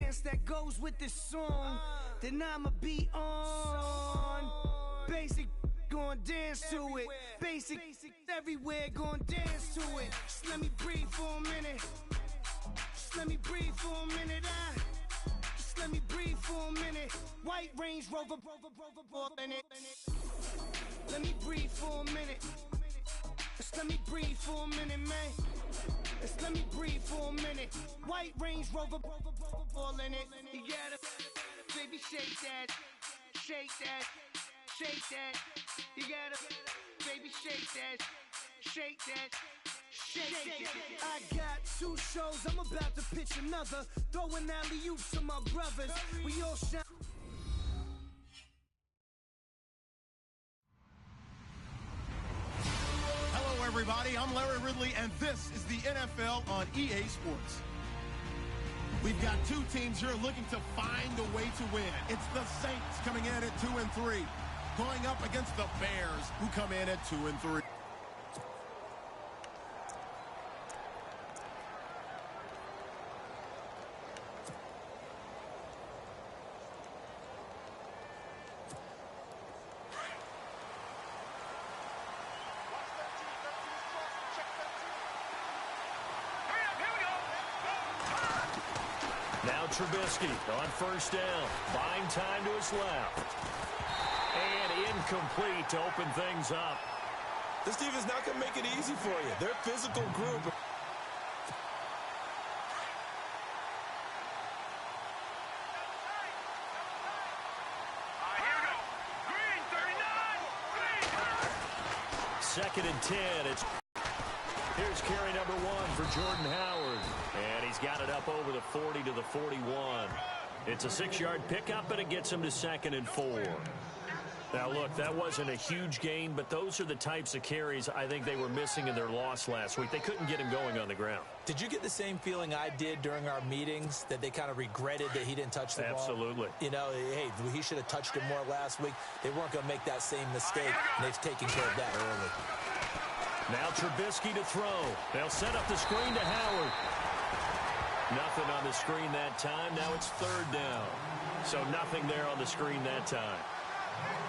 dance that goes with this song, then I'ma be on. Basic, gon' dance to it. Basic, everywhere, gon' dance to it. Just let me breathe for a minute. Just let me breathe for a minute. Just let me breathe for a minute. White Range Rover, in it. Let me breathe for a minute. Just let me breathe for a minute, man. Just let me breathe for a minute. White Range Rover, all in it. You gotta, baby, shake that, shake that, shake that. You gotta, baby, shake that, shake that, shake that. I got 2 shows, I'm about to pitch another. Throwing alley-oops to my brothers. We all shine. Hello, everybody. I'm Larry Ridley, and this is the NFL on EA Sports. We've got 2 teams here looking to find a way to win. It's the Saints coming in at 2-3, going up against the Bears, who come in at 2-3. Now Trubisky on first down, buying time to his left. And incomplete to open things up. This team is not going to make it easy for you. They're a physical group. Here we go. Green, 39. Green. 2nd and 10. Here's carry number 1 for Jordan Howard. And he's got it up over the 40 to the 41. It's a 6-yard pickup, and it gets him to 2nd and 4. Now, look, that wasn't a huge gain, but those are the types of carries I think they were missing in their loss last week. They couldn't get him going on the ground. Did you get the same feeling I did during our meetings, that they kind of regretted that he didn't touch the ball? Absolutely. You know, hey, he should have touched it more last week. They weren't going to make that same mistake, and they've taken care of that early. Now Trubisky to throw. They'll set up the screen to Howard. Nothing on the screen that time. Now it's 3rd down. So nothing there on the screen that time.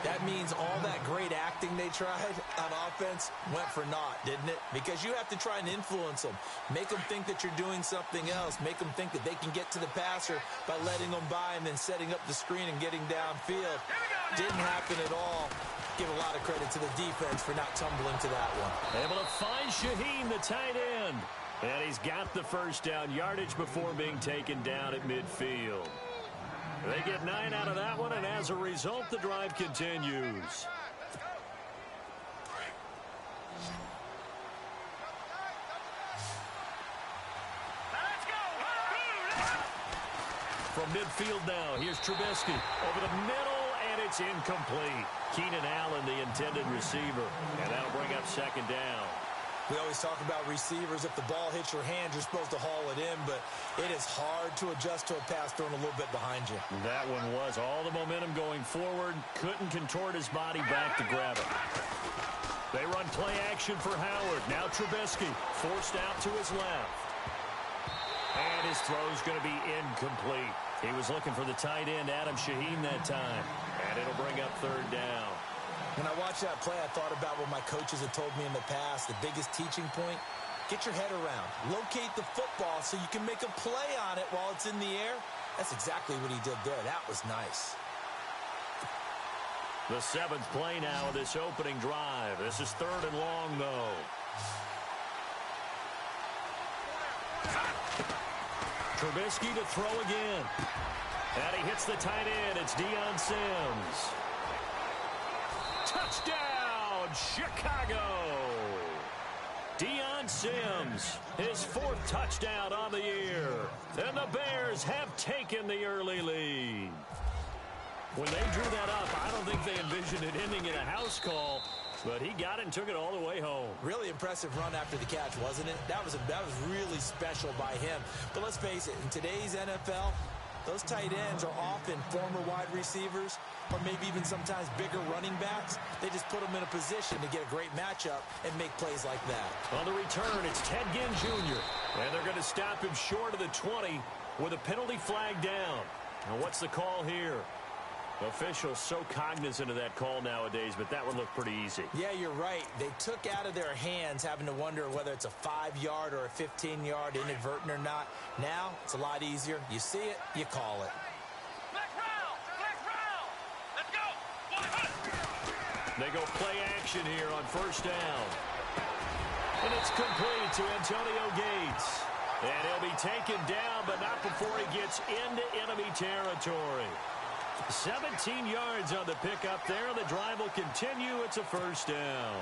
That means all that great acting they tried on offense went for naught, didn't it? Because you have to try and influence them. Make them think that you're doing something else. Make them think that they can get to the passer by letting them by and then setting up the screen and getting downfield. Didn't happen at all. Give a lot of credit to the defense for not tumbling to that one. Able to find Shaheen, the tight end. And he's got the first down yardage before being taken down at midfield. They get 9 out of that one, and as a result, the drive continues. From midfield now, here's Trubisky over the middle, and it's incomplete. Keenan Allen, the intended receiver, and that'll bring up 2nd down. We always talk about receivers. If the ball hits your hand, you're supposed to haul it in, but it is hard to adjust to a pass thrown a little bit behind you. That one was all the momentum going forward. Couldn't contort his body back to grab it. They run play action for Howard. Now Trubisky forced out to his left. And his throw's going to be incomplete. He was looking for the tight end, Adam Shaheen, that time. And it'll bring up 3rd down. When I watched that play, I thought about what my coaches had told me in the past. The biggest teaching point, get your head around. Locate the football so you can make a play on it while it's in the air. That's exactly what he did there. That was nice. The 7th play now of this opening drive. This is 3rd and long, though. Trubisky to throw again. And he hits the tight end. It's Deion Sims. Touchdown, Chicago! Deion Sims, his 4th touchdown on the year. And the Bears have taken the early lead. When they drew that up, I don't think they envisioned it ending in a house call, but he got it and took it all the way home. Really impressive run after the catch, wasn't it? That was really special by him. But let's face it, in today's NFL, those tight ends are often former wide receivers or maybe even sometimes bigger running backs. They just put them in a position to get a great matchup and make plays like that. On the return, it's Ted Ginn Jr. And they're going to stop him short of the 20. with a penalty flag down. Now what's the call here? Officials so cognizant of that call nowadays, but that one looked pretty easy. Yeah, you're right. They took out of their hands having to wonder whether it's a 5-yard or a 15-yard inadvertent or not. Now, it's a lot easier. You see it, you call it. Let's go. They go play action here on first down. And it's complete to Antonio Gates. And he'll be taken down, but not before he gets into enemy territory. 17 yards on the pickup there. The drive will continue. It's a first down.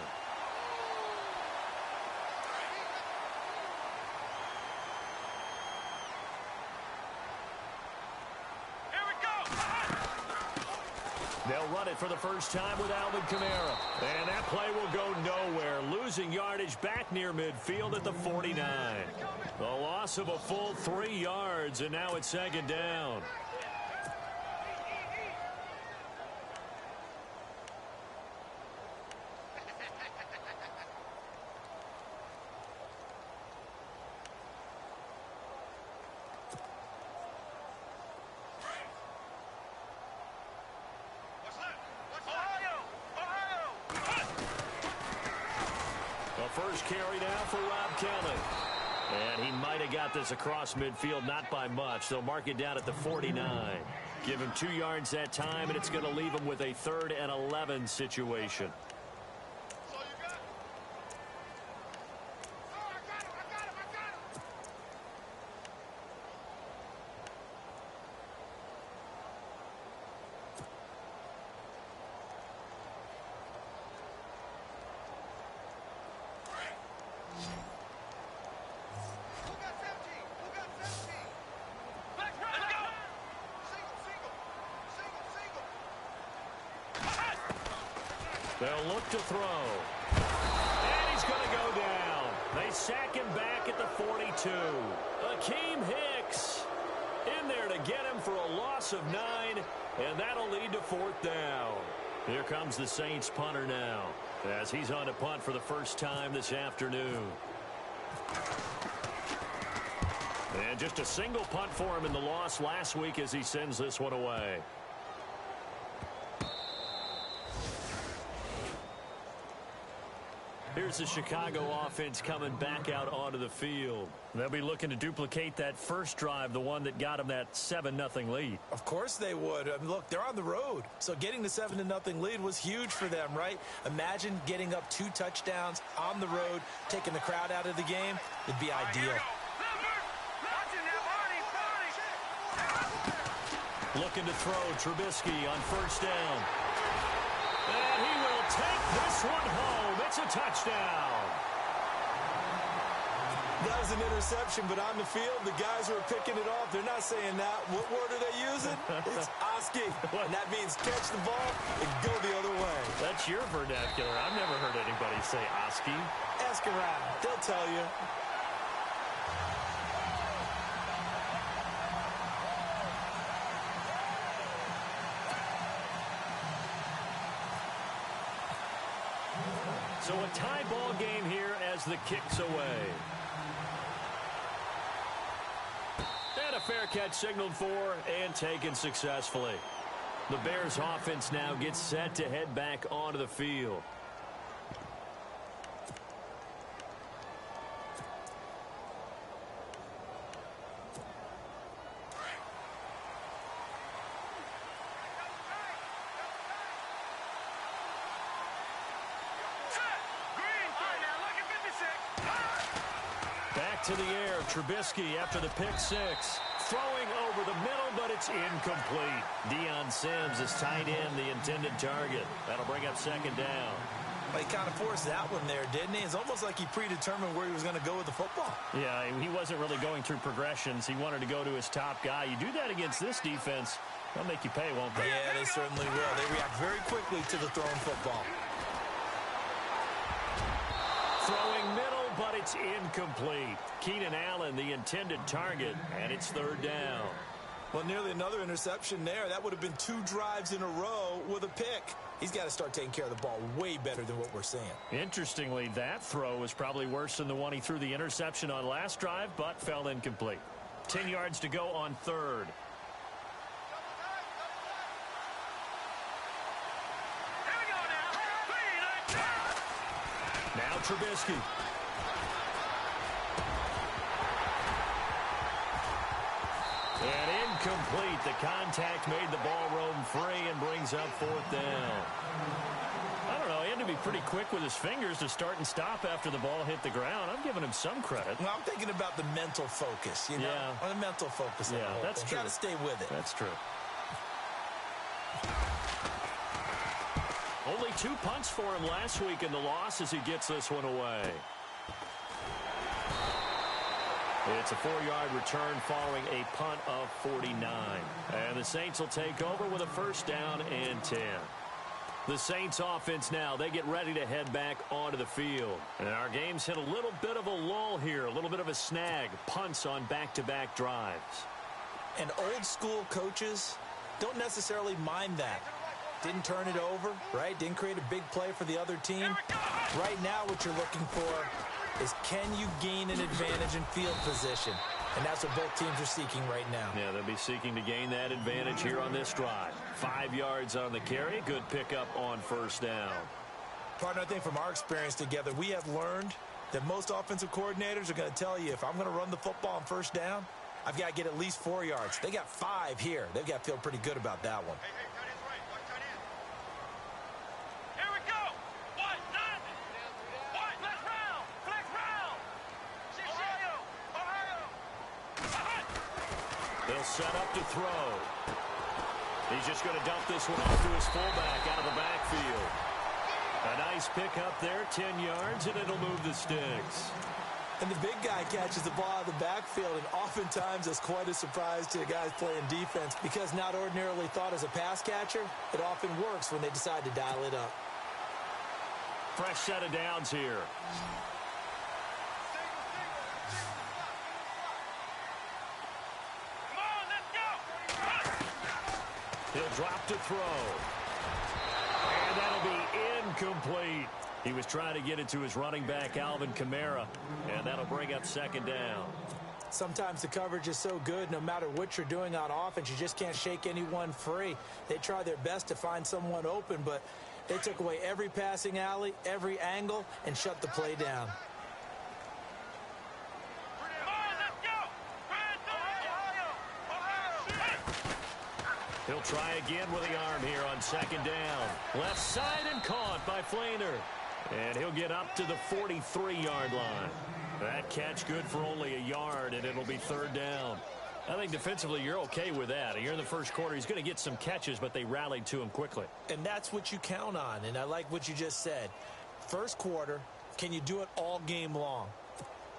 Here we go. They'll run it for the first time with Alvin Kamara. And that play will go nowhere. Losing yardage back near midfield at the 49. The loss of a full 3 yards, and now it's second down. First carry now for Rob Kelly. And he might have got this across midfield, not by much. They'll mark it down at the 49. Give him 2 yards that time, and it's going to leave him with a 3rd and 11 situation. They'll look to throw. And he's going to go down. They sack him back at the 42. Akeem Hicks in there to get him for a loss of 9, and that'll lead to 4th down. Here comes the Saints punter now, as he's on to punt for the first time this afternoon. And just a single punt for him in the loss last week as he sends this one away. Here's the Chicago offense coming back out onto the field. They'll be looking to duplicate that first drive, the one that got them that 7-0 lead. Of course they would. I mean, look, they're on the road. So getting the 7-0 lead was huge for them, right? Imagine getting up 2 touchdowns on the road, taking the crowd out of the game. It'd be ideal. Looking to throw Trubisky on first down. And he will take this one home. It's a touchdown. That was an interception, but on the field, the guys who are picking it off, they're not saying that. What word are they using? It's Oski. And that means catch the ball and go the other way. That's your vernacular. I've never heard anybody say Oski. Ask around. They'll tell you. So a tie ball game here as the kick's away. And a fair catch signaled for and taken successfully. The Bears offense now gets set to head back onto the field. To the air, Trubisky after the pick 6. Throwing over the middle, but it's incomplete. Deion Sims is tight end, the intended target. That'll bring up second down. Well, he kind of forced that one there, didn't he? It's almost like he predetermined where he was going to go with the football. Yeah, he wasn't really going through progressions. He wanted to go to his top guy. You do that against this defense, they'll make you pay, won't they? Yeah, they certainly will. They react very quickly to the thrown football. Throwing middle, but it's incomplete. Keenan Allen, the intended target, and it's third down. Well, nearly another interception there. That would have been 2 drives in a row with a pick. He's got to start taking care of the ball way better than what we're seeing. Interestingly, that throw was probably worse than the one he threw the interception on last drive, but fell incomplete. 10 yards to go on third. Here we go now. Now Trubisky. And incomplete. The contact made the ball roam free and brings up fourth down. I don't know. He had to be pretty quick with his fingers to start and stop after the ball hit the ground. I'm giving him some credit. Well, I'm thinking about the mental focus, you know? Yeah. Or the mental focus. Yeah, that's true. You got to stay with it. That's true. Only 2 punts for him last week in the loss as he gets this one away. It's a 4-yard return following a punt of 49. And the Saints will take over with a first down and 10. The Saints offense now, they get ready to head back onto the field. And our game's hit a little bit of a lull here, a little bit of a snag. Punts on back-to-back drives. And old school coaches don't necessarily mind that. Didn't turn it over, right? Didn't create a big play for the other team. Right now what you're looking for is can you gain an advantage in field position? And that's what both teams are seeking right now. Yeah, they'll be seeking to gain that advantage here on this drive. 5 yards on the carry. Good pickup on first down. Partner, I think from our experience together, we have learned that most offensive coordinators are going to tell you if I'm going to run the football on first down, I've got to get at least 4 yards. They got 5 here. They've got to feel pretty good about that one. They'll set up to throw. He's just going to dump this one off to his fullback out of the backfield. A nice pickup there, 10 yards, and it'll move the sticks. And the big guy catches the ball out of the backfield, and oftentimes it's quite a surprise to the guys playing defense because not ordinarily thought as a pass catcher, it often works when they decide to dial it up. Fresh set of downs here. He'll drop to throw. And that'll be incomplete. He was trying to get it to his running back, Alvin Kamara, and that'll bring up second down. Sometimes the coverage is so good, no matter what you're doing on offense, you just can't shake anyone free. They try their best to find someone open, but they took away every passing alley, every angle, and shut the play down. He'll try again with the arm here on second down. Left side and caught by Flainer. And he'll get up to the 43-yard line. That catch good for only a yard, and it'll be third down. I think defensively you're okay with that. Here in the first quarter, he's going to get some catches, but they rallied to him quickly. And that's what you count on, and I like what you just said. First quarter, can you do it all game long?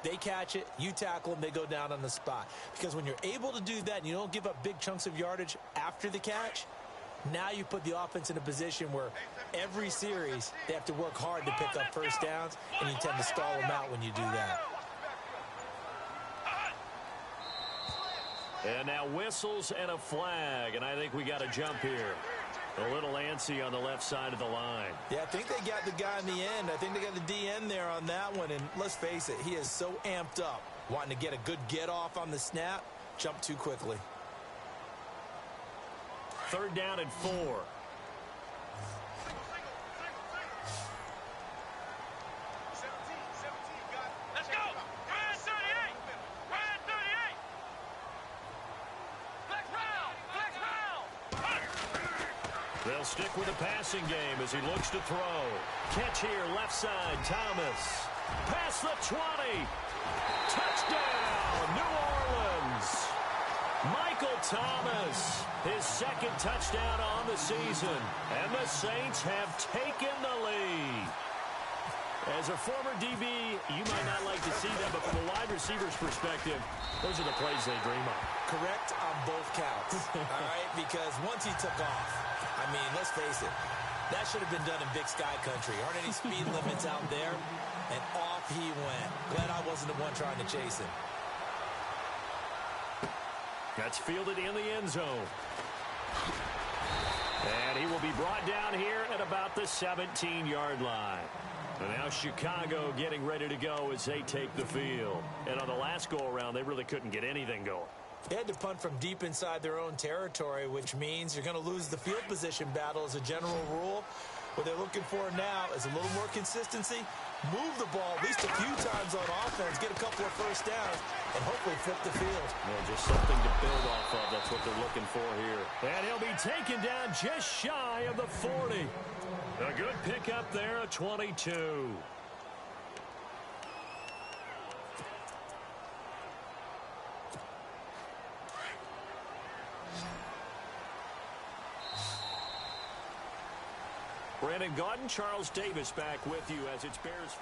They catch it, you tackle them, they go down on the spot. Because when you're able to do that and you don't give up big chunks of yardage after the catch, now you put the offense in a position where every series they have to work hard to pick up first downs, and you tend to stall them out when you do that. And now whistles and a flag, and I think we got a jump here. A little antsy on the left side of the line. Yeah, I think they got the guy in the end. I think they got the DN there on that one. And let's face it, he is so amped up, wanting to get a good get off on the snap, jump too quickly. Third down and 4. Let's go! Ryan 38! Ryan 38! Flex round! Flex round! They'll stick with the passing game as he looks to throw. Catch here, left side, Thomas. Past the 20. Touchdown, New Orleans. Michael Thomas, his second touchdown on the season. And the Saints have taken the lead. As a former DB, you might not like to see that, but from a wide receiver's perspective, those are the plays they dream of. Correct on both counts, all right? Because once he took off, I mean, let's face it, that should have been done in Big Sky Country. Aren't any speed limits out there? And off he went. Glad I wasn't the one trying to chase him. That's fielded in the end zone. And he will be brought down here at about the 17-yard line. And now Chicago getting ready to go as they take the field. And on the last go-around, they really couldn't get anything going. They had to punt from deep inside their own territory, which means you're going to lose the field position battle as a general rule. What they're looking for now is a little more consistency, move the ball at least a few times on offense, get a couple of first downs, and hopefully flip the field. Yeah, just something to build off of. That's what they're looking for here. And he'll be taken down just shy of the 40. A good pickup there, a 22. Brandon Gaudin, Charles Davis back with you as it's Bears.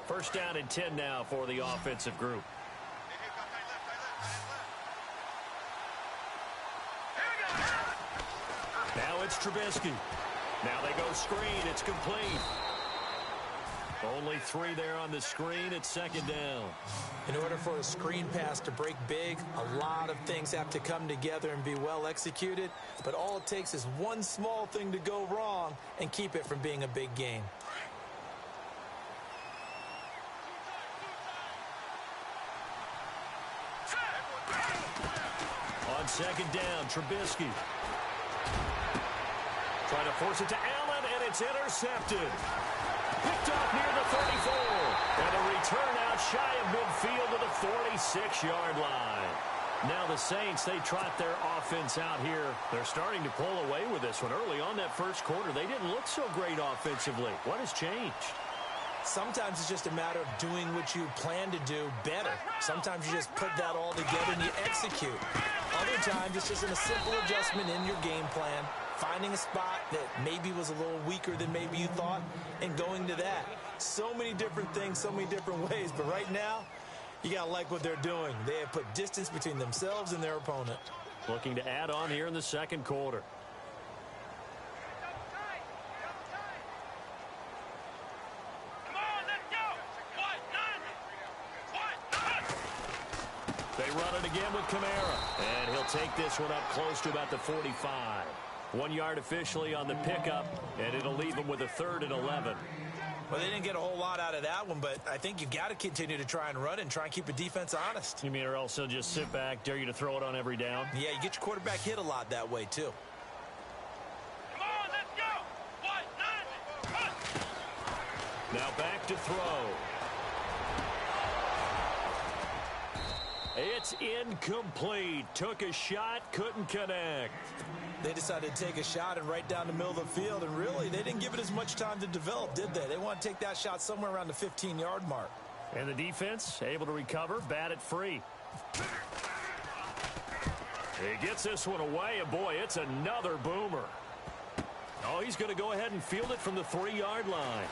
First down and 10 now for the offensive group. Now it's Trubisky. Now they go screen. It's complete. Only 3 there on the screen. It's second down. In order for a screen pass to break big, a lot of things have to come together and be well executed. But all it takes is one small thing to go wrong and keep it from being a big gain. On second down, Trubisky. Trying to force it to Allen, and it's intercepted. Picked off near the 34. And a return out shy of midfield to the 46-yard line. Now the Saints, they trot their offense out here. They're starting to pull away with this one. Early on that first quarter, they didn't look so great offensively. What has changed? Sometimes it's just a matter of doing what you plan to do better. Sometimes you just put that all together and you execute. Other times it's just a simple adjustment in your game plan, finding a spot that maybe was a little weaker than maybe you thought, and going to that. So many different things, so many different ways, but right now, you got to like what they're doing. They have put distance between themselves and their opponent. Looking to add on here in the second quarter. They run it again with Kamara, and he'll take this one up close to about the 45. 1 yard officially on the pickup, and it'll leave them with a 3rd and 11. Well, they didn't get a whole lot out of that one, but I think you've got to continue to try and run and try and keep the defense honest. You mean or else they'll just sit back, dare you to throw it on every down? Yeah, you get your quarterback hit a lot that way, too. Come on, let's go. 1, 9, Now back to throw. It's incomplete. Took a shot, couldn't connect. They decided to take a shot and right down the middle of the field, and really, they didn't give it as much time to develop, did they? They want to take that shot somewhere around the 15-yard mark. And the defense able to recover, bat it free. He gets this one away, and boy, it's another boomer. Oh, he's going to go ahead and field it from the 3-yard line.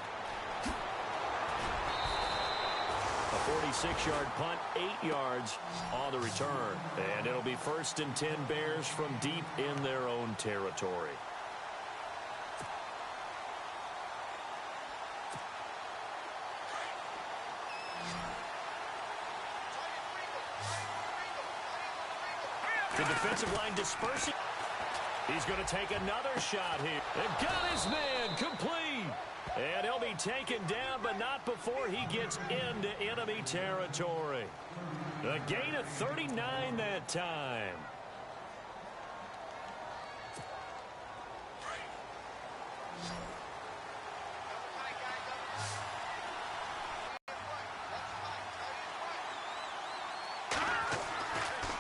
A 46-yard punt, 8 yards on the return. And it'll be 1st and 10 Bears from deep in their own territory. The defensive line dispersing. He's going to take another shot here. And got his man complete. And he'll be taken down, but not before he gets into enemy territory. A gain of 39 that time.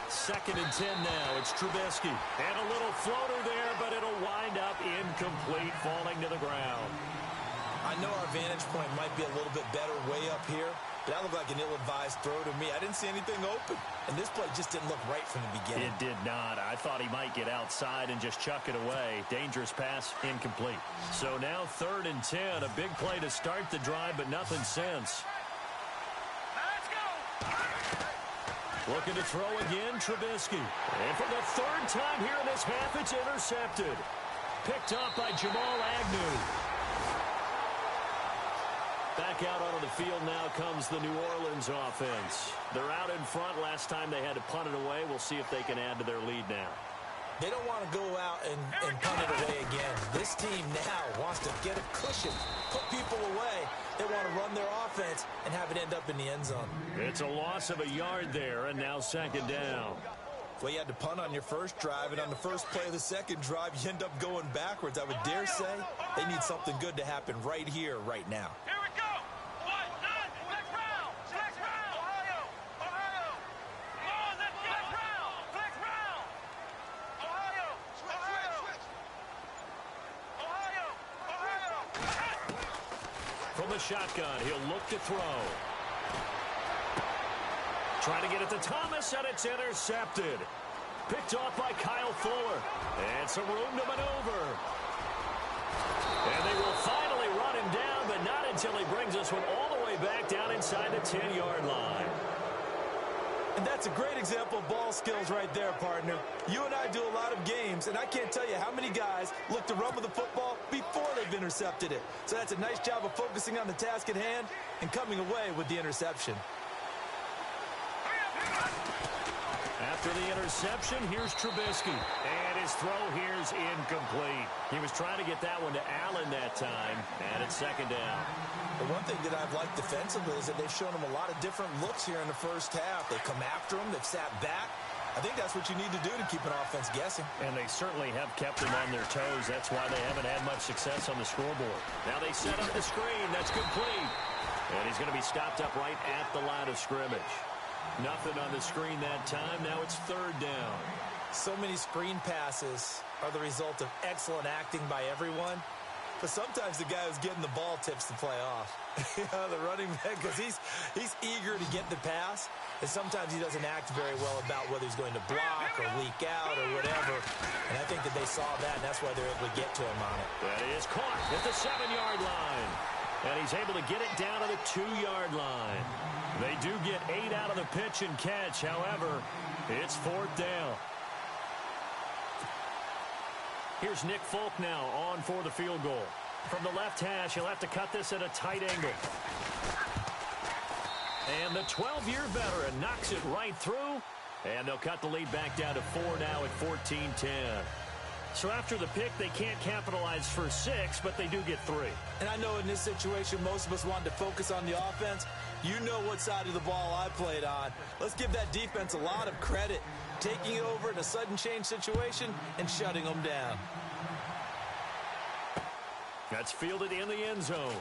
Second and 10 now. It's Trubisky. And a little floater there, but it'll wind up incomplete, falling to the ground. I know our vantage point might be a little bit better way up here, but that looked like an ill-advised throw to me. I didn't see anything open, and this play just didn't look right from the beginning. It did not. I thought he might get outside and just chuck it away. Dangerous pass, incomplete. So now 3rd and 10, a big play to start the drive, but nothing since. let's go. Looking to throw again, Trubisky. And for the 3rd time here in this half, it's intercepted. Picked off by Jamal Agnew. Back out onto the field now comes the New Orleans offense. They're out in front. Last time they had to punt it away. We'll see if they can add to their lead now. They don't want to go out and punt it away again. This team now wants to get a cushion, put people away. They want to run their offense and have it end up in the end zone. It's a loss of a yard there, and now second down. Well, you had to punt on your first drive, and on the first play of the second drive, you end up going backwards. I would dare say they need something good to happen right here, right now. Here we go. Flex round. Ohio. Come on, let's get flex round. Ohio. From the shotgun, he'll look to throw. Trying to get it to Thomas, and it's intercepted. Picked off by Kyle Fuller. And some room to maneuver. And they will finally run him down, but not until he brings this one all the way back down inside the 10-yard line. And that's a great example of ball skills right there, partner. You and I do a lot of games, and I can't tell you how many guys look to run with the football before they've intercepted it. So that's a nice job of focusing on the task at hand and coming away with the interception. After the interception, here's Trubisky. And his throw here's incomplete. He was trying to get that one to Allen that time, and it's second down. The one thing that I've liked defensively is that they've shown him a lot of different looks here in the first half. They come after him. They've sat back. I think that's what you need to do to keep an offense guessing. And they certainly have kept them on their toes. That's why they haven't had much success on the scoreboard. Now they set up the screen. That's complete. And he's going to be stopped up right at the line of scrimmage. Nothing on the screen that time. Now it's third down. So many screen passes are the result of excellent acting by everyone. But sometimes the guy who's getting the ball tips the play off. The running back, because he's eager to get the pass. And sometimes he doesn't act very well about whether he's going to block or leak out or whatever. And I think that they saw that, and that's why they're able to get to him on it. That is caught at the 7-yard line. And he's able to get it down to the 2-yard line. They do get 8 out of the pitch and catch. However, it's fourth down. Here's Nick Folk now on for the field goal. From the left hash, he'll have to cut this at a tight angle. And the 12-year veteran knocks it right through. And they'll cut the lead back down to 4 now at 14-10. So after the pick, they can't capitalize for 6, but they do get 3. And I know in this situation, most of us wanted to focus on the offense. You know what side of the ball I played on. Let's give that defense a lot of credit, taking it over in a sudden change situation and shutting them down. That's fielded in the end zone.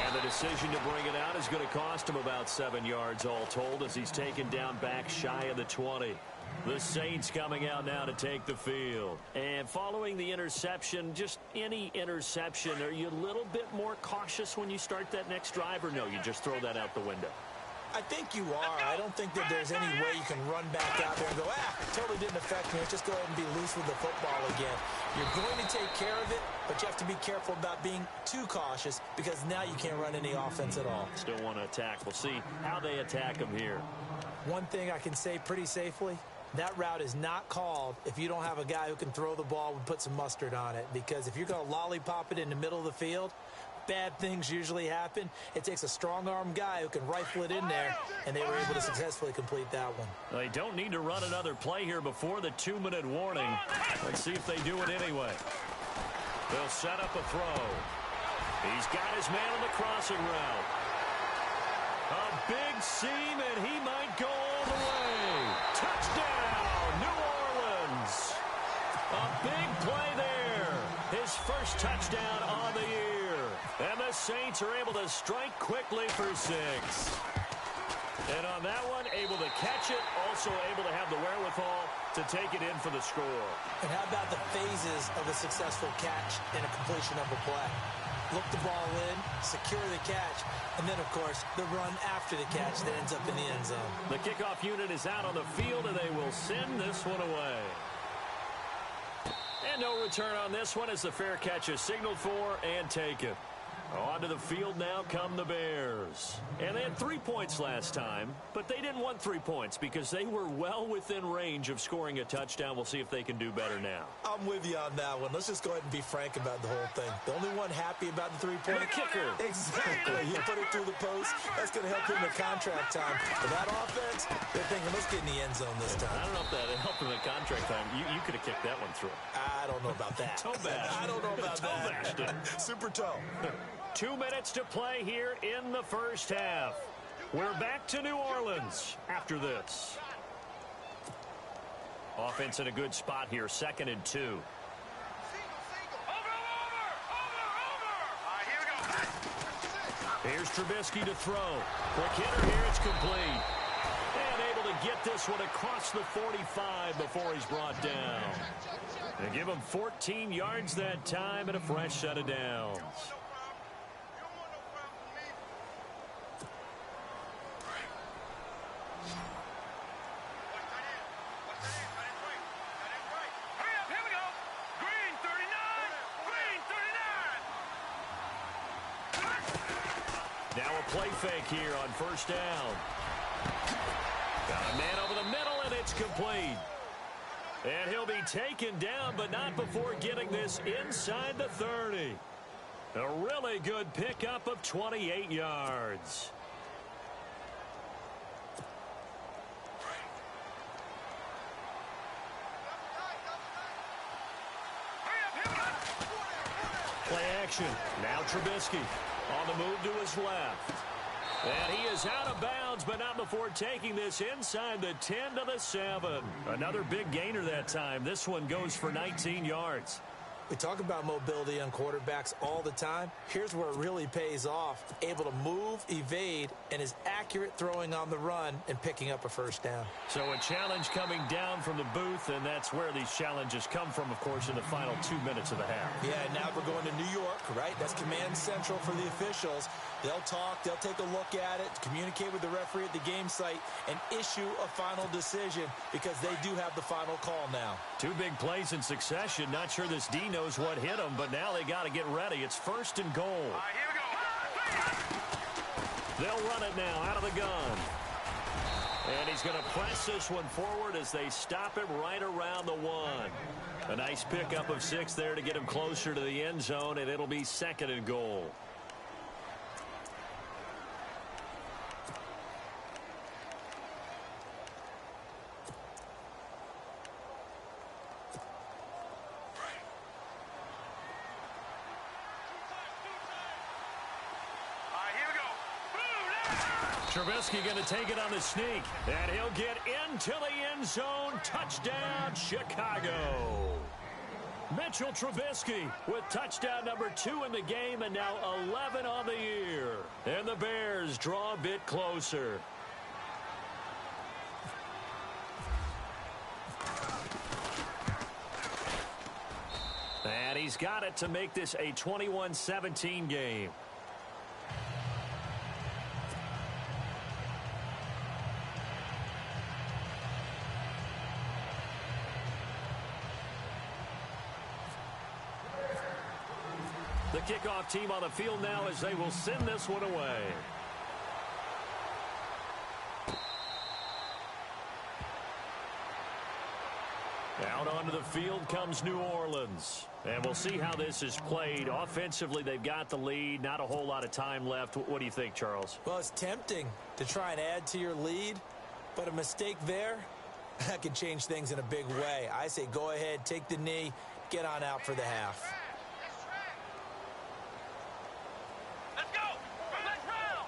And the decision to bring it out is going to cost him about 7 yards all told as he's taken down back shy of the 20. The Saints coming out now to take the field. And following the interception, just any interception, are you a little bit more cautious when you start that next drive, or no, you just throw that out the window? I think you are. I don't think that there's any way you can run back out there and go, totally didn't affect me. Just go ahead and be loose with the football again. You're going to take care of it, but you have to be careful about being too cautious because now you can't run any offense at all. Still want to attack. We'll see how they attack him here. One thing I can say pretty safely, that route is not called if you don't have a guy who can throw the ball and put some mustard on it. Because if you're going to lollipop it in the middle of the field, bad things usually happen. It takes a strong-arm guy who can rifle it in there, and they were able to successfully complete that one. They don't need to run another play here before the 2-minute warning. Let's see if they do it anyway. They'll set up a throw. He's got his man on the crossing route. A big seam, and he might go all the way. Touchdown, New Orleans. A big play there. His first touchdown on the year. And the Saints are able to strike quickly for 6. And on that one, able to catch it, also able to have the wherewithal to take it in for the score. And how about the phases of a successful catch and a completion of a play? Look the ball in, secure the catch, and then, of course, the run after the catch that ends up in the end zone. The kickoff unit is out on the field, and they will send this one away. And no return on this one as the fair catch is signaled for and taken. Onto the field now come the Bears. And they had 3 points last time, but they didn't want 3 points because they were well within range of scoring a touchdown. We'll see if they can do better now. I'm with you on that one. Let's just go ahead and be frank about the whole thing. The only one happy about the three-point kicker. Exactly. You put it through the post. That's going to help him in contract time. For that offense, they're thinking, let's get in the end zone this time. I don't know if that helped him in contract time. You could have kicked that one through. I don't know about that. Toe bash. I don't know about toe that. bashed it. Super toe. 2 minutes to play here in the first half. We're back to New Orleans after this. Offense in a good spot here, 2nd and 2. Over. Here we go. Here's Trubisky to throw. Quick hitter here, it's complete. And able to get this one across the 45 before he's brought down. They give him 14 yards that time and a fresh set of downs. Now a play fake here on first down. Got a man over the middle, and it's complete. And he'll be taken down, but not before getting this inside the 30. A really good pickup of 28 yards. Play action. Now Trubisky on the move to his left. And he is out of bounds, but not before taking this inside the 10 to the 7. Another big gainer that time. This one goes for 19 yards. We talk about mobility on quarterbacks all the time. Here's where it really pays off. Able to move, evade, and is accurate throwing on the run and picking up a first down. So a challenge coming down from the booth, and that's where these challenges come from, of course, in the final 2 minutes of the half. Yeah, now we're going to New York, right? That's command central for the officials. They'll talk, they'll take a look at it, communicate with the referee at the game site, and issue a final decision because they do have the final call now. 2 big plays in succession. Not sure this D knows what hit him, but now they got to get ready. It's 1st and goal. Here we go. They'll run it now out of the gun. And he's going to press this one forward as they stop him right around the 1. A nice pickup of 6 there to get him closer to the end zone, and it'll be 2nd and goal. Trubisky going to take it on the sneak, and he'll get into the end zone. Touchdown, Chicago. Mitchell Trubisky with touchdown number 2 in the game, and now 11 on the year. And the Bears draw a bit closer. And he's got it to make this a 21-17 game. The kickoff team on the field now as they will send this one away. Out onto the field comes New Orleans. And we'll see how this is played. Offensively, they've got the lead. Not a whole lot of time left. What do you think, Charles? Well, it's tempting to try and add to your lead, but a mistake there, that can change things in a big way. I say go ahead, take the knee, get on out for the half. Let's go. Flex round.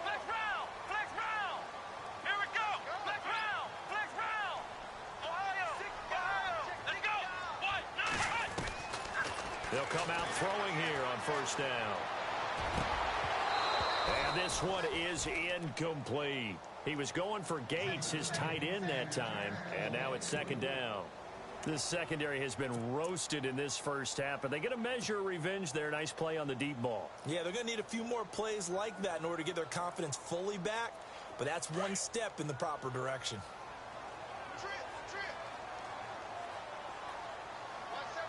Flex round. Flex round. Here we go. Flex round. Flex round. Ohio. Let's go. 1, 9, 5. They'll come out throwing here on first down. And this one is incomplete. He was going for Gates, his tight end that time, and now it's 2nd down. This secondary has been roasted in this first half, but they get a measure of revenge there. Nice play on the deep ball. Yeah, they're going to need a few more plays like that in order to get their confidence fully back, but that's one step in the proper direction.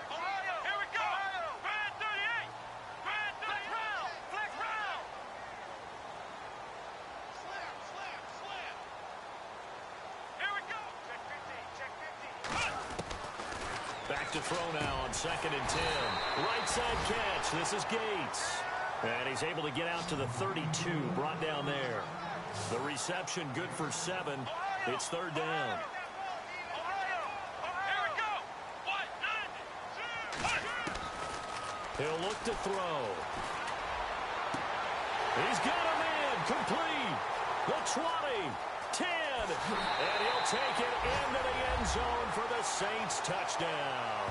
Ohio. Here we go. Grand 38. Grand 38. Back to throw now on 2nd and 10. Right side catch. This is Gates. And he's able to get out to the 32, brought down there. The reception good for 7. It's 3rd down. He'll look to throw. He's got him in. Complete. The 20. 10. And he'll take it into the end zone for the Saints touchdown.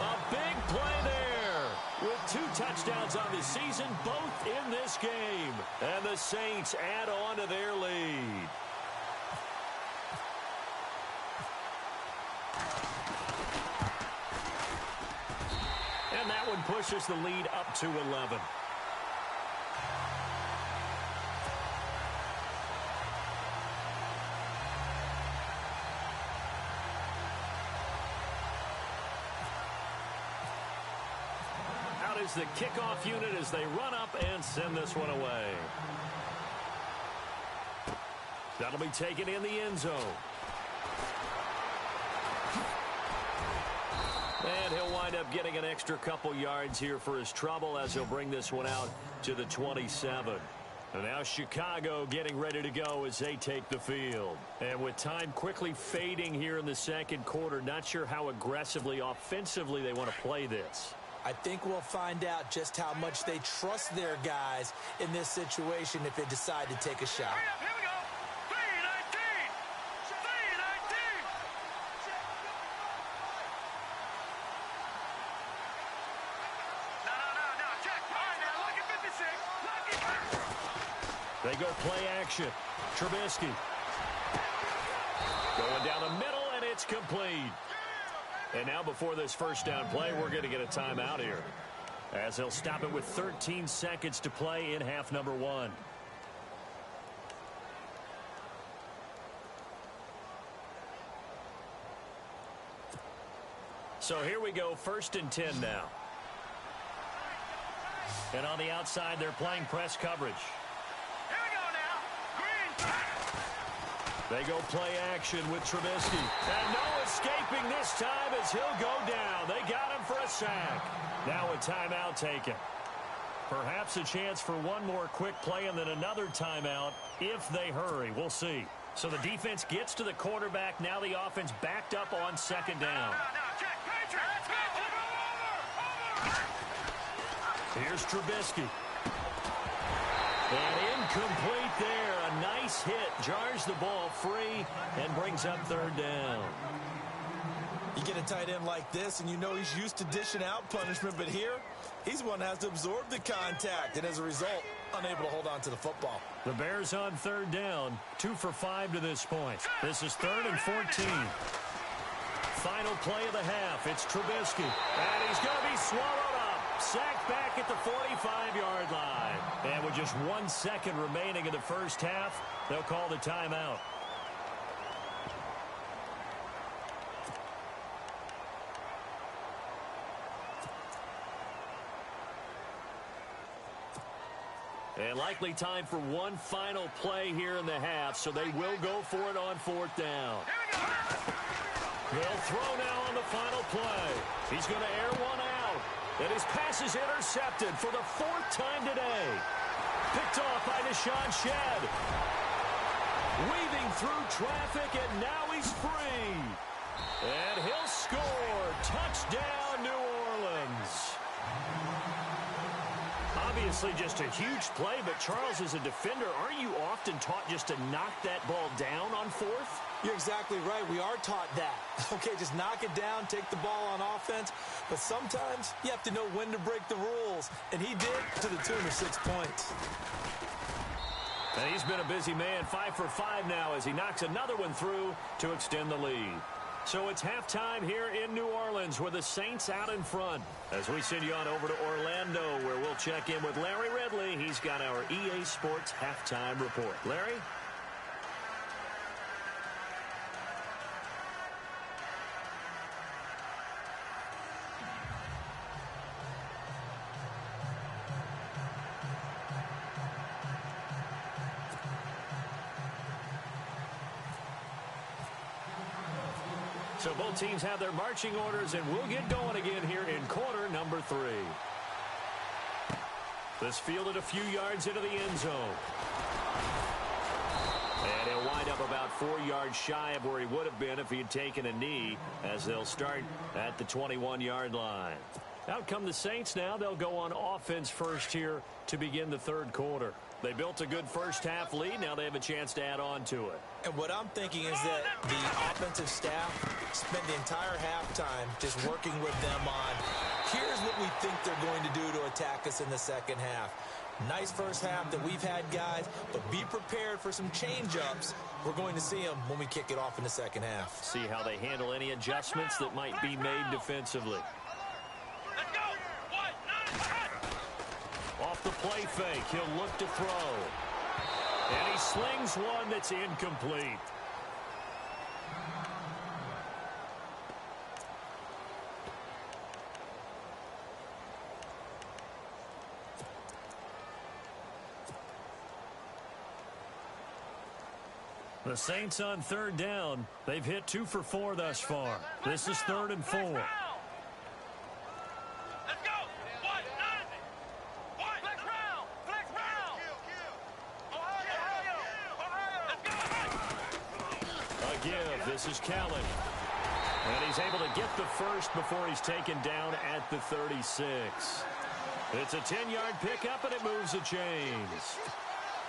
A big play there with 2 touchdowns on the season, both in this game. And the Saints add on to their lead. And that one pushes the lead up to 11. Out is the kickoff unit as they run up and send this one away. That'll be taken in the end zone. And he'll wind up getting an extra couple yards here for his trouble as he'll bring this one out to the 27. And now Chicago getting ready to go as they take the field. And with time quickly fading here in the second quarter, not sure how aggressively, offensively they want to play this. I think we'll find out just how much they trust their guys in this situation if they decide to take a shot. Here we go. 3-19. 3-19. No. Check. All right, now, look at 56. They go play action. Trubisky. Going down the middle, and it's complete. And now before this first down play, we're going to get a timeout here, as they'll stop it with 13 seconds to play in half number 1. So here we go, 1st and 10 now. And on the outside, they're playing press coverage. Here we go now. Green. They go play action with Trubisky. And no escaping this time as he'll go down. They got him for a sack. Now a timeout taken. Perhaps a chance for one more quick play and then another timeout if they hurry. We'll see. So the defense gets to the quarterback. Now the offense backed up on 2nd down. Now, check. Patriots. Over. Here's Trubisky. And incomplete there. A nice hit. Jars the ball free and brings up 3rd down. You get a tight end like this, and you know he's used to dishing out punishment, but here, he's one that has to absorb the contact, and as a result, unable to hold on to the football. The Bears on 3rd down, 2 for 5 to this point. This is 3rd and 14. Final play of the half. It's Trubisky, and he's going to be swallowed up. Sacked back at the 45-yard line. And with just 1 second remaining in the first half, they'll call the timeout. And likely time for one final play here in the half, so they will go for it on 4th down. They'll throw now on the final play. He's going to air one out. And his pass is intercepted for the 4th time today. Picked off by Deshaun Shedd. Weaving through traffic, and now he's free. And he'll score. Touchdown, New Orleans. Obviously just a huge play, but Charles, as a defender, aren't you often taught just to knock that ball down on 4th? You're exactly right. We are taught that. Okay, just knock it down, take the ball on offense. But sometimes you have to know when to break the rules. And he did to the tune of 6 points. And he's been a busy man, 5 for 5 now as he knocks another one through to extend the lead. So it's halftime here in New Orleans with the Saints out in front. As we send you on over to Orlando, where we'll check in with Larry Ridley. He's got our EA Sports halftime report. Larry? So both teams have their marching orders, and we'll get going again here in quarter number 3. This fielded a few yards into the end zone. And he'll wind up about 4 yards shy of where he would have been if he had taken a knee, as they'll start at the 21-yard line. Out come the Saints now. They'll go on offense first here to begin the third quarter. They built a good first-half lead. Now they have a chance to add on to it. And what I'm thinking is that the offensive staff spent the entire halftime just working with them on, here's what we think they're going to do to attack us in the second half. Nice first half that we've had, guys, but be prepared for some change-ups. We're going to see them when we kick it off in the second half. See how they handle any adjustments that might be made defensively. Off the play fake, he'll look to throw. And he slings one that's incomplete. The Saints on third down. They've hit 2 for 4 thus far. This is 3rd and 4. This is Callan. And he's able to get the first before he's taken down at the 36. It's a 10-yard pickup, and it moves the chains.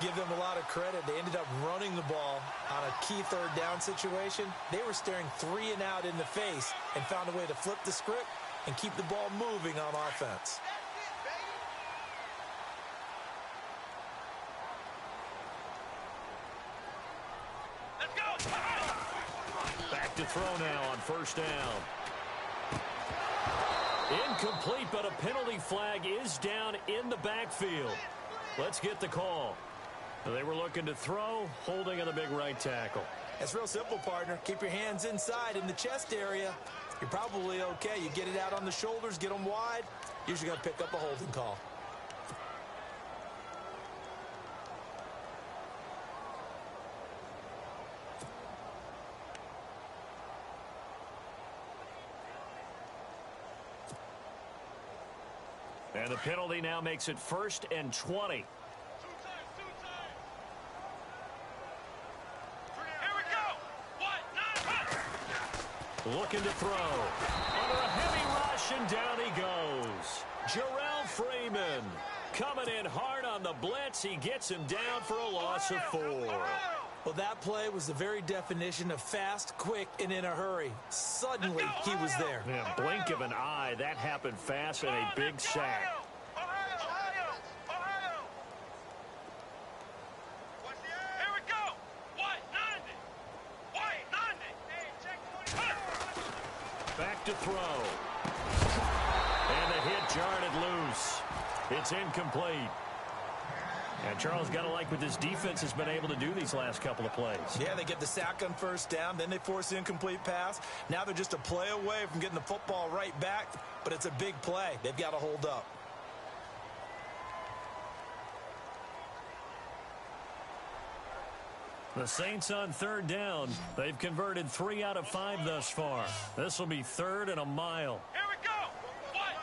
Give them a lot of credit. They ended up running the ball on a key third down situation. They were staring 3 and out in the face and found a way to flip the script and keep the ball moving on offense. Back to throw now on first down. Incomplete, but a penalty flag is down in the backfield. Let's get the call. They were looking to throw, holding on the big right tackle. It's real simple, partner. Keep your hands inside in the chest area. You're probably okay. You get it out on the shoulders, get them wide. Usually going to pick up a holding call. And the penalty now makes it 1st and 20. Looking to throw. Under a heavy rush, and down he goes. Jarrell Freeman coming in hard on the blitz. He gets him down for a loss of 4. Well, that play was the very definition of fast, quick, and in a hurry. Suddenly, he was there. Yeah, blink of an eye. That happened fast, and a big sack. Back to throw. And the hit jarred it loose. It's incomplete. And Charles, got to like what this defense has been able to do these last couple of plays. Yeah, they get the sack on first down, then they force the incomplete pass. Now they're just a play away from getting the football right back, but it's a big play. They've got to hold up. The Saints on third down. They've converted 3 out of 5 thus far. This will be 3rd and a mile. Here we go. Flex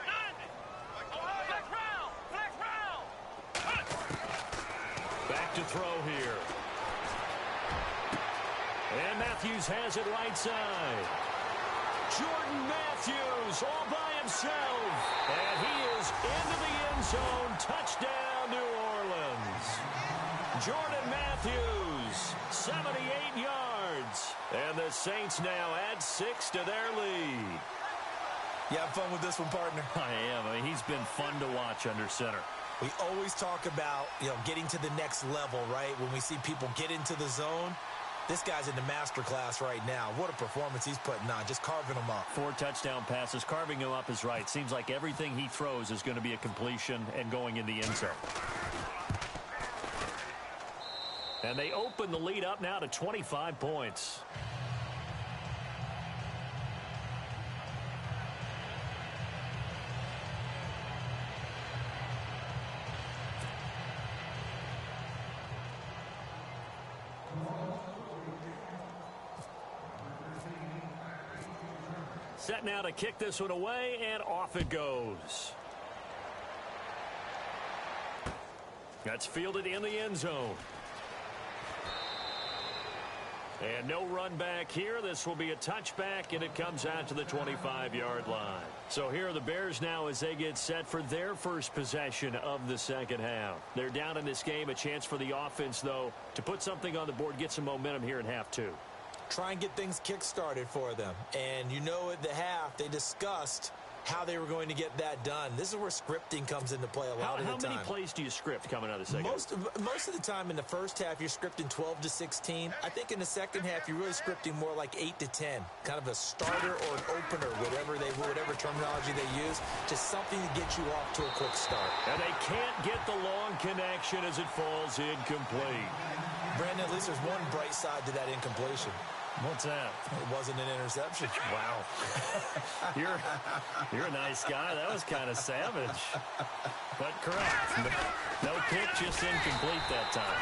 round. Back to throw here. And Matthews has it right side. Jordan Matthews all by himself. And he is into the end zone. Touchdown, New Orleans. Jordan Matthews, 78 yards. And the Saints now add 6 to their lead. You have fun with this one, partner? I am. I mean, he's been fun to watch under center. We always talk about, getting to the next level, right? When we see people get into the zone. This guy's in the master class right now. What a performance he's putting on, just carving them up. 4 touchdown passes. Carving him up is right. Seems like everything he throws is going to be a completion and going in the end zone. And they open the lead up now to 25 points. Set now to kick this one away, and off it goes. That's fielded in the end zone. And no run back here. This will be a touchback, and it comes out to the 25-yard line. So here are the Bears now as they get set for their first possession of the second half. They're down in this game. A chance for the offense, though, to put something on the board, get some momentum here in half two. Try and get things kick-started for them. And you know at the half, they discussed how they were going to get that done. This is where scripting comes into play a lot of the time. How many plays do you script coming out of the second? Most of the time in the first half, you're scripting 12 to 16. I think in the second half, you're really scripting more like 8 to 10. Kind of a starter or an opener, whatever terminology they use. Just something to get you off to a quick start. And they can't get the long connection as it falls incomplete. Brandon, at least there's one bright side to that incompletion. What's that? It wasn't an interception. Wow. You're a nice guy. That was kind of savage. But correct. No pick, just incomplete that time.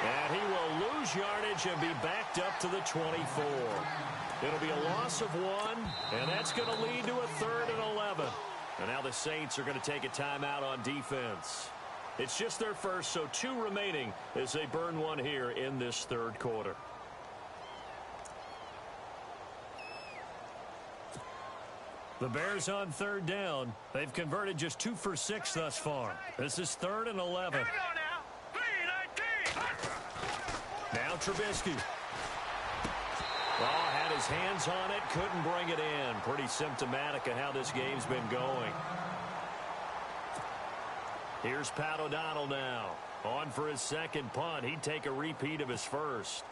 And he will lose yardage and be backed up to the 24. It'll be a loss of 1, and that's going to lead to a 3rd and 11. And now the Saints are going to take a timeout on defense. It's just their first, so 2 remaining as they burn one here in this third quarter. The Bears on third down. They've converted just 2 for 6 thus far. This is 3rd and 11. Here we go now. 3-19. Now Trubisky. Oh, had his hands on it, couldn't bring it in. Pretty symptomatic of how this game's been going. Here's Pat O'Donnell now. On for his second punt. He'd take a repeat of his first.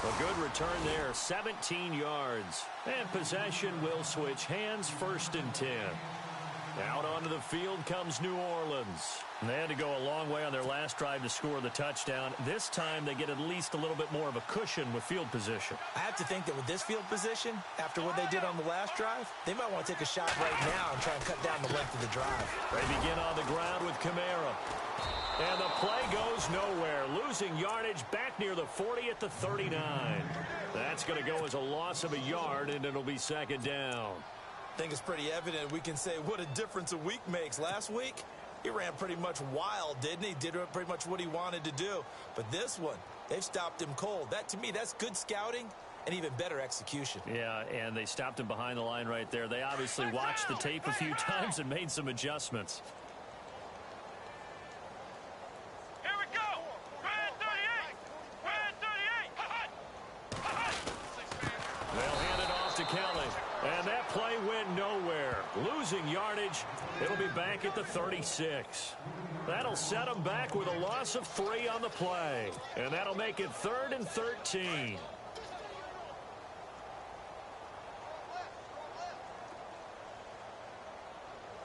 A good return there, 17 yards. And possession will switch hands, 1st and 10. Out onto the field comes New Orleans. And they had to go a long way on their last drive to score the touchdown. This time they get at least a little bit more of a cushion with field position. I have to think that with this field position, after what they did on the last drive, they might want to take a shot right now and try and cut down the length of the drive. They begin on the ground with Kamara. And the play goes nowhere. Losing yardage back near the 40 at the 39. That's going to go as a loss of a yard, and it'll be 2nd down. I think it's pretty evident we can say what a difference a week makes. Last week, he ran pretty much wild, didn't he? Did pretty much what he wanted to do. But this one, they've stopped him cold. That, to me, that's good scouting and even better execution. Yeah, and they stopped him behind the line right there. They obviously watched the tape a few times and made some adjustments. Here we go. Brand 38. Brand 38. They'll hand it off to Kelly. And that play went nowhere. Losing yardage. It'll be back at the 36. That'll set them back with a loss of 3 on the play. And that'll make it 3rd and 13.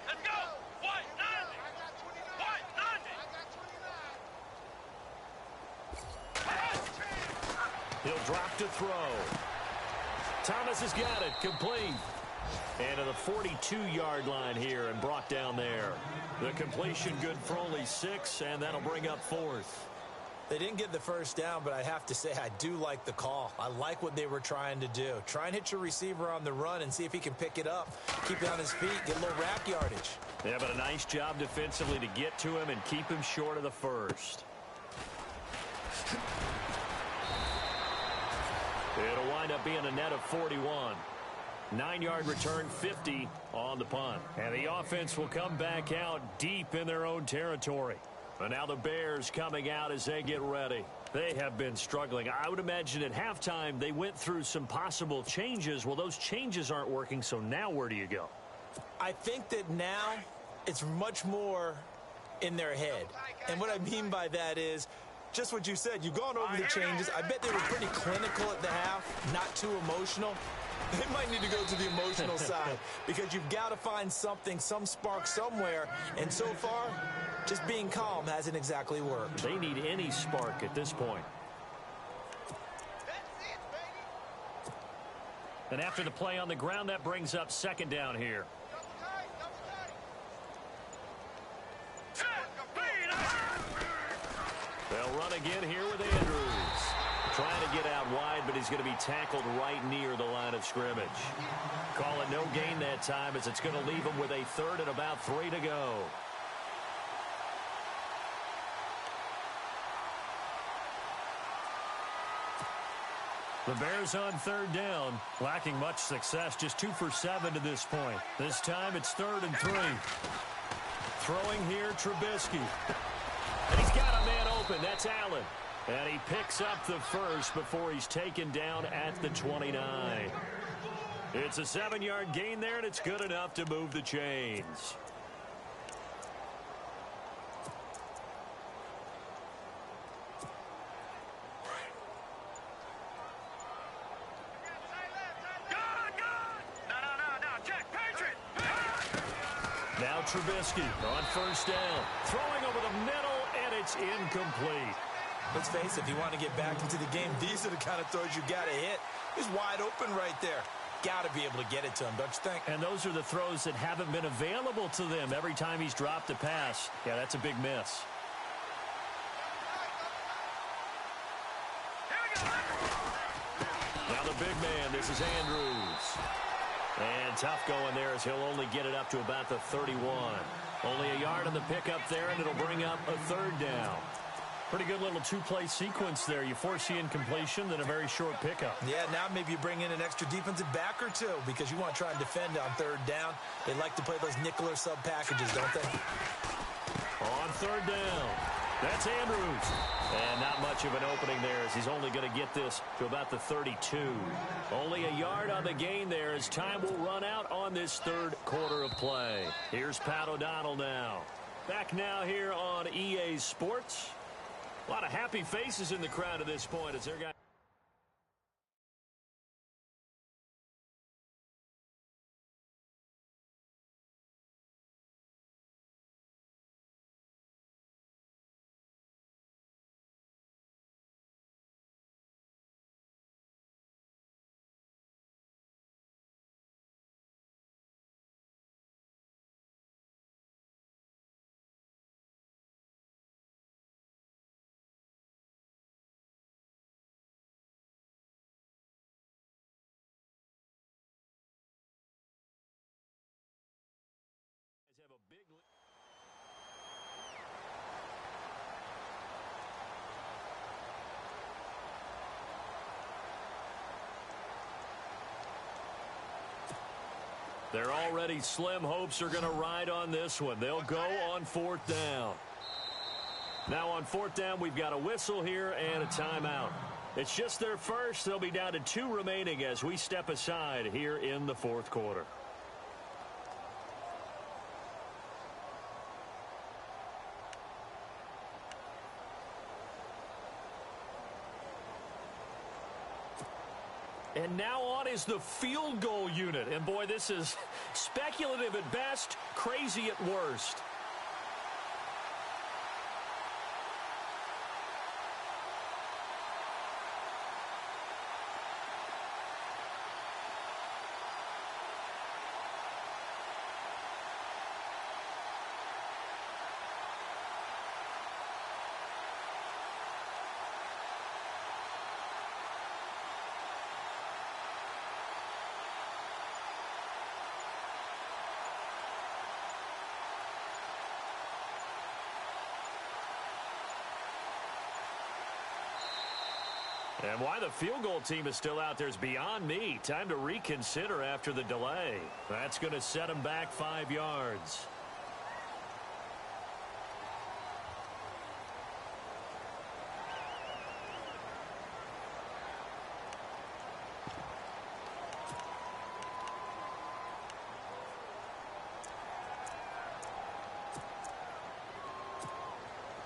Let's go. White 90. White 90. He'll drop to throw. Thomas has got it. Complete. And to the 42-yard line here and brought down there. The completion good for only 6, and that'll bring up 4th. They didn't get the first down, but I have to say I do like the call. I like what they were trying to do. Try and hit your receiver on the run and see if he can pick it up. Keep it on his feet, get a little rack yardage. Yeah, but a nice job defensively to get to him and keep him short of the first. It'll wind up being a net of 41. 9-yard return, 50 on the punt. And the offense will come back out deep in their own territory. And now the Bears coming out as they get ready. They have been struggling. I would imagine at halftime they went through some possible changes. Well, those changes aren't working, so now where do you go? I think that now it's much more in their head. And what I mean by that is just what you said. You've gone over the changes. I bet they were pretty clinical at the half, not too emotional. They might need to go to the emotional side because you've got to find something, some spark somewhere. And so far, just being calm hasn't exactly worked. They need any spark at this point. And after the play on the ground, that brings up 2nd down here. They'll run again here with Andrews. Trying to get out wide, but he's going to be tackled right near the line of scrimmage. Call it no gain that time as it's going to leave him with a third and about 3 to go. The Bears on third down, lacking much success, just 2 for 7 to this point. This time it's 3rd and 3. Throwing here, Trubisky. And he's got a man open. That's Allen. And he picks up the first before he's taken down at the 29. It's a 7-yard gain there, and it's good enough to move the chains. Now Trubisky on first down. Throwing over the middle, and it's incomplete. Let's face it, if you want to get back into the game, these are the kind of throws you got to hit. He's wide open right there. Got to be able to get it to him, don't you think? And those are the throws that haven't been available to them every time he's dropped a pass. Yeah, that's a big miss. Now the big man, this is Andrews. And tough going there as he'll only get it up to about the 31. Only a yard on the pickup there, and it'll bring up a third down. Pretty good little two-play sequence there. You force the incompletion, then a very short pickup. Yeah, now maybe you bring in an extra defensive back or two because you want to try and defend on third down. They like to play those nickel or sub packages, don't they? On third down, that's Andrews. And not much of an opening there as he's only going to get this to about the 32. Only a yard on the gain there as time will run out on this third quarter of play. Here's Pat O'Donnell now. Back now here on EA Sports. A lot of happy faces in the crowd at this point as their guy. Have a big They're already slim hopes are going to ride on this one. They'll go on fourth down. Now on fourth down, we've got a whistle here and a timeout. It's just their first. They'll be down to 2 remaining as we step aside here in the fourth quarter. And now on is the field goal unit. And boy, this is speculative at best, crazy at worst. And why the field goal team is still out there is beyond me. Time to reconsider after the delay. That's going to set them back 5 yards.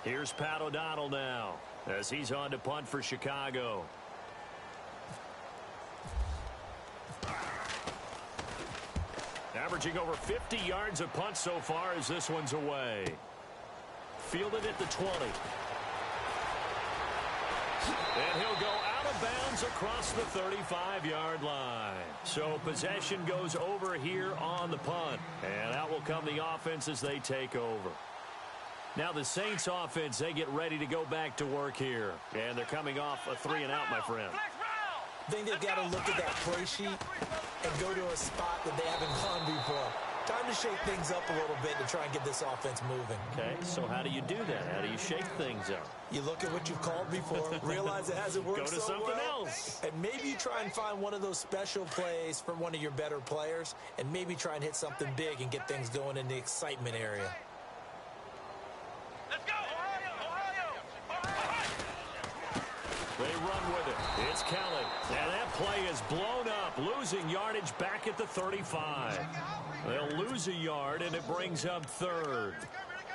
Here's Pat O'Donnell now as he's on to punt for Chicago. Averaging over 50 yards a punt so far as this one's away. Fielded at the 20. And he'll go out of bounds across the 35-yard line. So possession goes over here on the punt. And out will come the offense as they take over. Now the Saints offense, they get ready to go back to work here. And they're coming off a 3-and-out, my friend. I think they've got to look at that play sheet and go to a spot that they haven't gone before. Time to shake things up a little bit to try and get this offense moving. Okay, so how do you do that? How do you shake things up? You look at what you've called before, realize it hasn't worked so well. Go to something else. And maybe you try and find one of those special plays from one of your better players, and maybe try and hit something big and get things going in the excitement area. Let's go! Ohio! They run with it. It's Kelly. And that play is blown up, losing yardage back at the 35. They'll lose a yard, and it brings up third.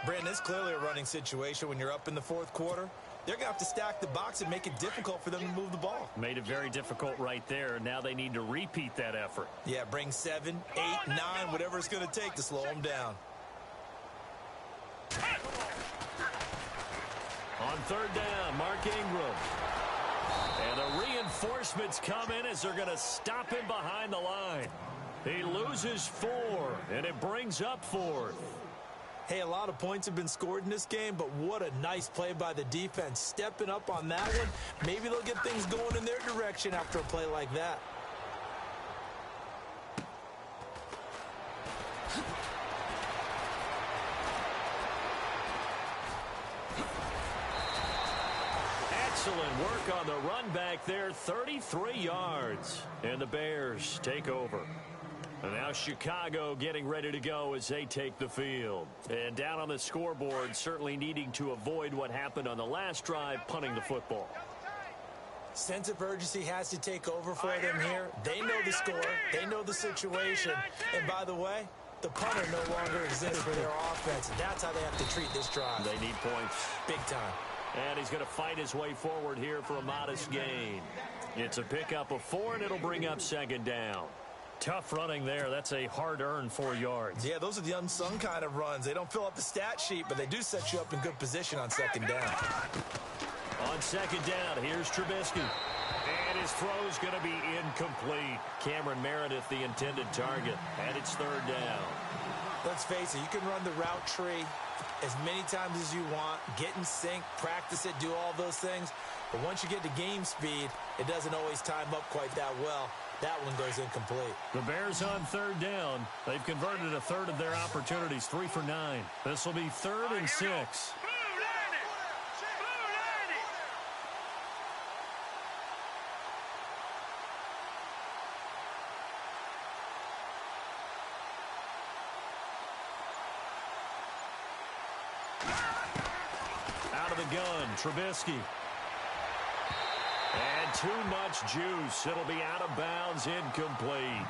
Brandon, it's clearly a running situation when you're up in the fourth quarter. They're going to have to stack the box and make it difficult for them to move the ball. Made it very difficult right there. Now they need to repeat that effort. Yeah, bring 7, 8, 9, whatever it's going to take to slow them down. On third down, Mark Ingram. And the reinforcements come in as they're going to stop him behind the line. He loses 4, and it brings up 4th. Hey, a lot of points have been scored in this game, but what a nice play by the defense. Stepping up on that one, maybe they'll get things going in their direction after a play like that. Excellent work on the run back there, 33 yards. And the Bears take over. And now Chicago getting ready to go as they take the field. And down on the scoreboard, certainly needing to avoid what happened on the last drive, punting the football. Sense of urgency has to take over for them here. They know the score. They know the situation. And by the way, the punter no longer exists for their offense. That's how they have to treat this drive. They need points. Big time. And he's going to fight his way forward here for a modest gain. It's a pickup of 4, and it'll bring up second down. Tough running there. That's a hard-earned 4 yards. Yeah, those are the unsung kind of runs. They don't fill up the stat sheet, but they do set you up in good position on second down. On second down, here's Trubisky. And his throw's going to be incomplete. Cameron Meredith, the intended target. And it's third down. Let's face it, you can run the route tree as many times as you want, get in sync, practice it, do all those things. But once you get to game speed, it doesn't always time up quite that well. That one goes incomplete. The Bears on third down. They've converted a third of their opportunities, 3 for 9. This will be 3rd and 6. Out of the gun, Trubisky. And too much juice. It'll be out of bounds, incomplete.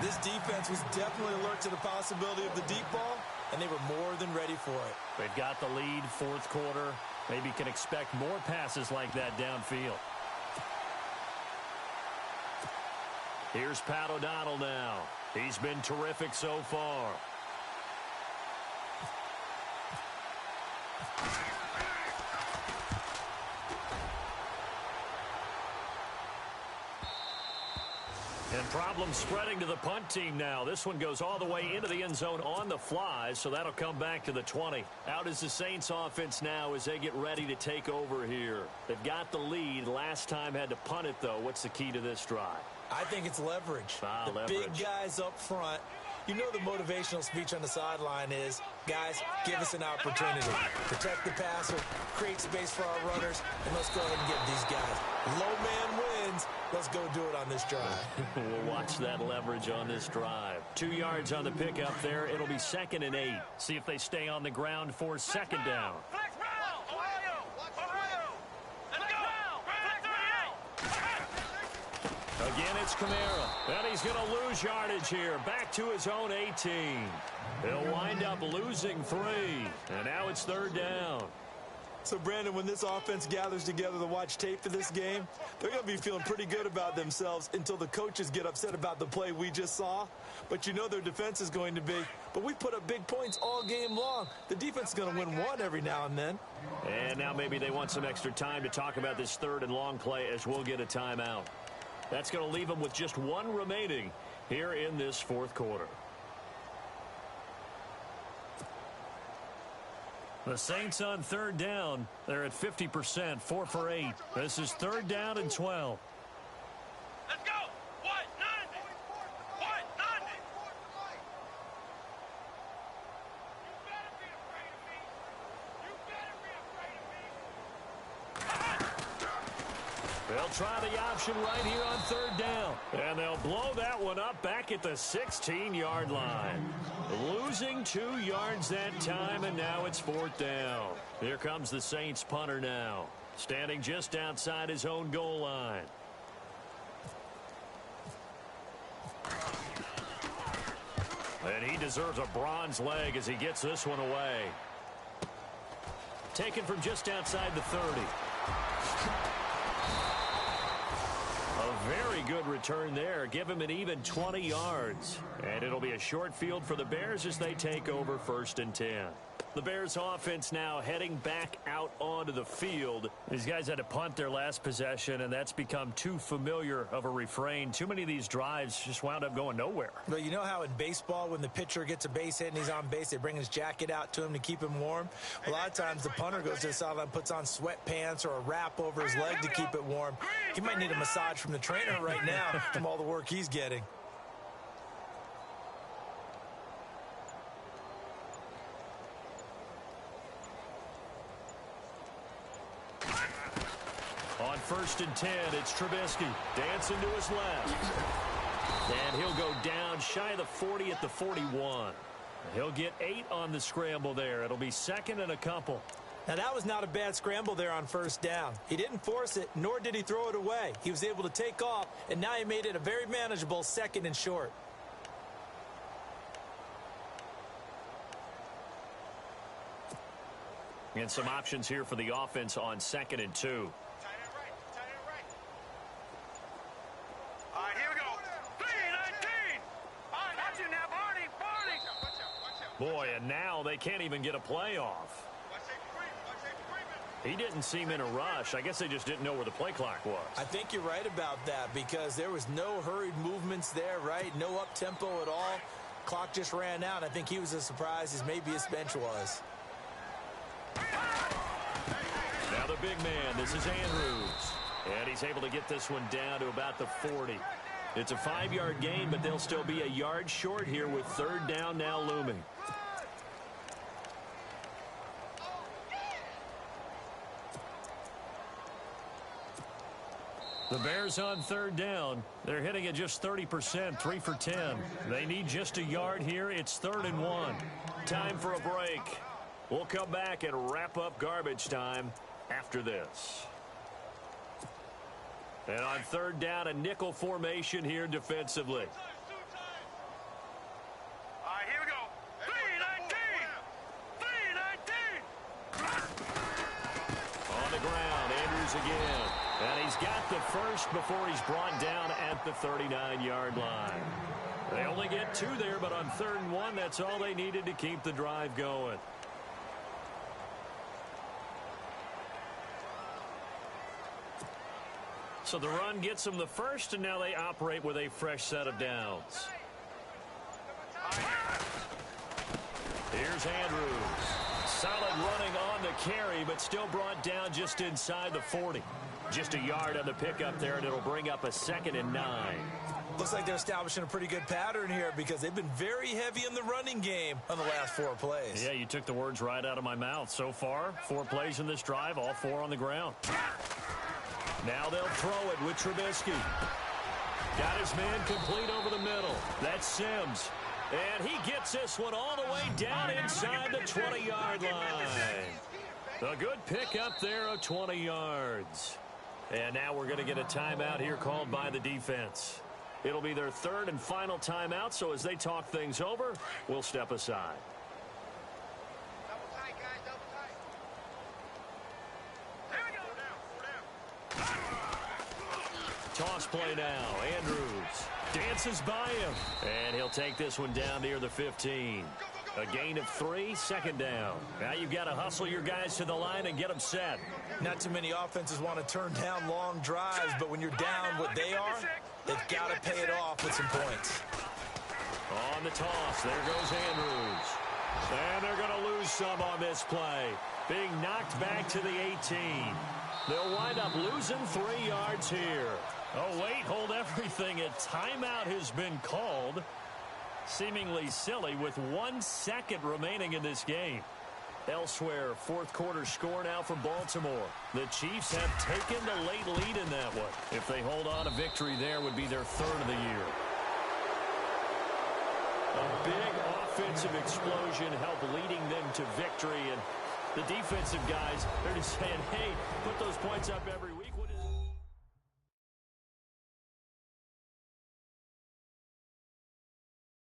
This defense was definitely alert to the possibility of the deep ball, and they were more than ready for it. They've got the lead, fourth quarter. Maybe can expect more passes like that downfield. Here's Pat O'Donnell now. He's been terrific so far. And problems spreading to the punt team now. This one goes all the way into the end zone on the fly, so that'll come back to the 20. Out is the Saints offense now as they get ready to take over here. They've got the lead. Last time had to punt it, though. What's the key to this drive? I think it's leverage. The big guys up front. You know the motivational speech on the sideline is, guys, give us an opportunity. Protect the passer, create space for our runners, and let's go ahead and get these guys. Low man wins. Let's go do it on this drive. We'll watch that leverage on this drive. 2 yards on the pickup there. It'll be 2nd and 8. See if they stay on the ground for second down. Flex round! Ohio! Let's go! Flex 38! Again, it's Kamara. And he's going to lose yardage here. Back to his own 18. He'll wind up losing 3. And now it's third down. So, Brandon, when this offense gathers together to watch tape for this game, they're going to be feeling pretty good about themselves until the coaches get upset about the play we just saw. But you know their defense is going to be. But we put up big points all game long. The defense is going to win one every now and then. And now maybe they want some extra time to talk about this third and long play as we'll get a timeout. That's going to leave them with just 1 remaining here in this fourth quarter. The Saints on third down. They're at 50%, 4 for 8. This is third down and 12. Let's go. What? 90. What? 90. You better be afraid of me. You better be afraid of me. They'll try the option right here on third down. And they'll blow that one up back at the 16-yard line. Losing 2 yards that time, and now it's fourth down. Here comes the Saints punter now, standing just outside his own goal line. And he deserves a bronze leg as he gets this one away. Taken from just outside the 30. A very good return there. Give him an even 20 yards. And it'll be a short field for the Bears as they take over 1st and 10. The Bears offense now heading back out onto the field. These guys had to punt their last possession, and that's become too familiar of a refrain. Too many of these drives just wound up going nowhere. But you know how in baseball, when the pitcher gets a base hit and he's on base, they bring his jacket out to him to keep him warm? A lot of times the punter goes to the sideline, puts on sweatpants or a wrap over his leg to keep it warm. He might need a massage from the trainer right now from all the work he's getting. On 1st and 10, it's Trubisky dancing to his left. And he'll go down shy of the 40 at the 41. He'll get 8 on the scramble there. It'll be 2nd and a couple. Now, that was not a bad scramble there on 1st down. He didn't force it, nor did he throw it away. He was able to take off, and now he made it a very manageable 2nd and short. And some options here for the offense on 2nd and 2. All right, here we go. 3-19. All right, watch it now, Barney. Boy, and now they can't even get a play off. He didn't seem in a rush. I guess they just didn't know where the play clock was. I think you're right about that because there was no hurried movements there, right? No up-tempo at all. Clock just ran out. I think he was as surprised as maybe his bench was. Now the big man, this is Andrews. And he's able to get this one down to about the 40. It's a 5-yard gain, but they'll still be a yard short here with third down now looming. The Bears on third down. They're hitting at just 30%, 3 for 10. They need just a yard here. It's 3rd and 1. Time for a break. We'll come back and wrap up garbage time after this. And on third down, a nickel formation here defensively. All right, here we go. 3-19. 3-19. On the ground, Andrews again. And he's got the first before he's brought down at the 39-yard line. They only get 2 there, but on 3rd and 1, that's all they needed to keep the drive going. So the run gets them the first, and now they operate with a fresh set of downs. Here's Andrews. Solid running on the carry, but still brought down just inside the 40. Just a yard on the pickup there, and it'll bring up a 2nd and 9. Looks like they're establishing a pretty good pattern here because they've been very heavy in the running game on the last 4 plays. Yeah, you took the words right out of my mouth. So far, 4 plays in this drive, all 4 on the ground. Now they'll throw it with Trubisky. Got his man complete over the middle. That's Sims. And he gets this one all the way down inside the 20-yard line. A good pickup there of 20 yards. And now we're going to get a timeout here called by the defense. It'll be their 3rd and final timeout, so as they talk things over, we'll step aside. Double tight, guys, double tight. Here we go. Toss play now. Andrews dances by him. And he'll take this one down near the 15. A gain of 3, 2nd down. Now you've got to hustle your guys to the line and get them set. Not too many offenses want to turn down long drives, but when you're down what they are, they've got to pay it off with some points. On the toss, there goes Andrews. And they're going to lose some on on this play, being knocked back to the 18. They'll wind up losing 3 yards here. Oh, wait, hold everything. A timeout has been called. Seemingly silly with 1 second remaining in this game. Elsewhere, fourth quarter score now for Baltimore. The Chiefs have taken the late lead in that one. If they hold on, a victory there would be their 3rd of the year. A big offensive explosion helped leading them to victory. And the defensive guys, they're just saying, hey, put those points up every week.